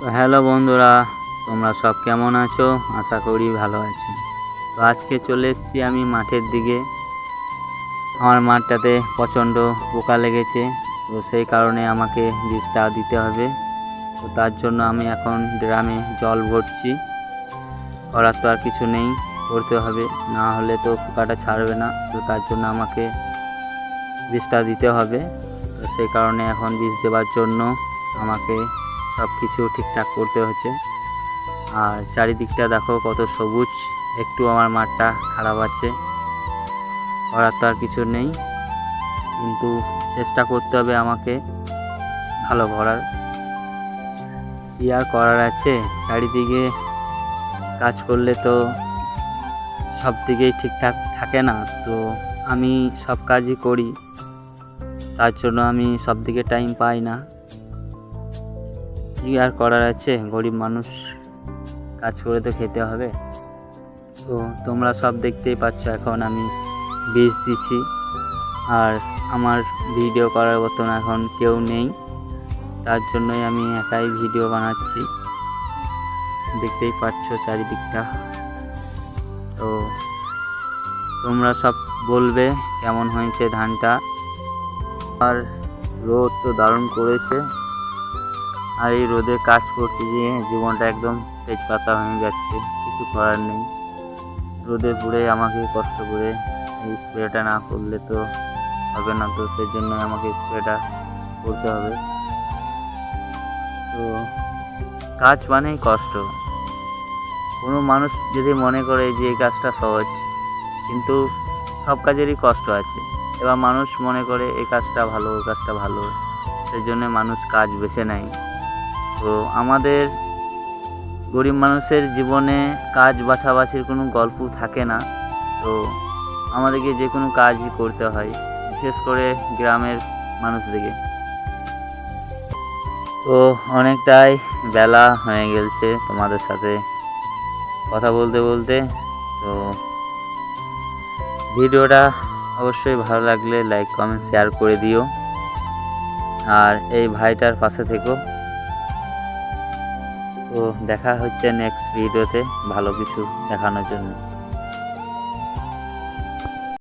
তো হ্যালো বন্ধুরা, তোমরা সব কেমন আছো? আশা করি ভালো আছো। তো আজকে চলে এসেছি আমি মাঠের দিকে। আমার মাঠটাতে প্রচণ্ড পোকা লেগেছে, তো সেই কারণে আমাকে বিষটা দিতে হবে। তো তার জন্য আমি এখন ড্রামে জল ভরছি। করার তো আর কিছু নেই, করতে হবে, না হলে তো পোকাটা ছাড়বে না। তো তার জন্য আমাকে বিষটা দিতে হবে। তো সেই কারণে এখন বিষ দেওয়ার জন্য আমাকে সব কিছু ঠিকঠাক করতে হচ্ছে। আর চারিদিকটা দেখো কত সবুজ। একটু আমার মাঠটা খারাপ আছে, করার তো আর কিছু নেই, কিন্তু চেষ্টা করতে হবে আমাকে ভালো করার। কি আর করার আছে, চারিদিকে কাজ করলে তো সব দিকেই ঠিকঠাক থাকে না। তো আমি সব কাজই করি, তার জন্য আমি সব দিকে টাইম পাই না। কি আর করার আছে, গরিব মানুষ, কাজ করে তো খেতে হবে। তো তোমরা সব দেখতেই পাচ্ছ, এখন আমি বীজ দিচ্ছি। আর আমার ভিডিও করার মতন এখন কেউ নেই, তার জন্যই আমি একাই ভিডিও বানাচ্ছি। দেখতেই পাচ্ছ চারিদিকটা। তো তোমরা সব বলবে কেমন হয়েছে ধানটা। আর রোদ তো দারুণ করেছে, আর এই রোদে কাজ করতে গিয়ে জীবনটা একদম তেজপাতা হয়ে যাচ্ছে। কিছু করার নেই, রোদে পুড়ে আমাকে কষ্ট করে এই স্প্রেটা না করলে তো হবে না। তো সেই জন্য আমাকে স্প্রেটা করতে হবে। তো কাজ মানেই কষ্ট। কোনো মানুষ যদি মনে করে যে এই কাজটা সহজ, কিন্তু সব কাজেরই কষ্ট আছে। এবার মানুষ মনে করে এই কাজটা ভালো, ওই কাজটা ভালো, সেই জন্য মানুষ কাজ বেছে নেয়। তো আমাদের গরিব মানুষের জীবনে কাজ বাছাবাছির কোনো গল্প থাকে না। তো আমাদেরকে যে কোনো কাজই করতে হয়, বিশেষ করে গ্রামের মানুষদেরকে। তো অনেকটাই বেলা হয়ে গেছে তোমাদের সাথে কথা বলতে বলতে। তো ভিডিওটা অবশ্যই ভালো লাগলে লাইক কমেন্ট শেয়ার করে দিও, আর এই ভাইটার পাশে থেকো। তো দেখা হচ্ছে নেক্সট ভিডিওতে ভালো কিছু দেখানোর জন্য।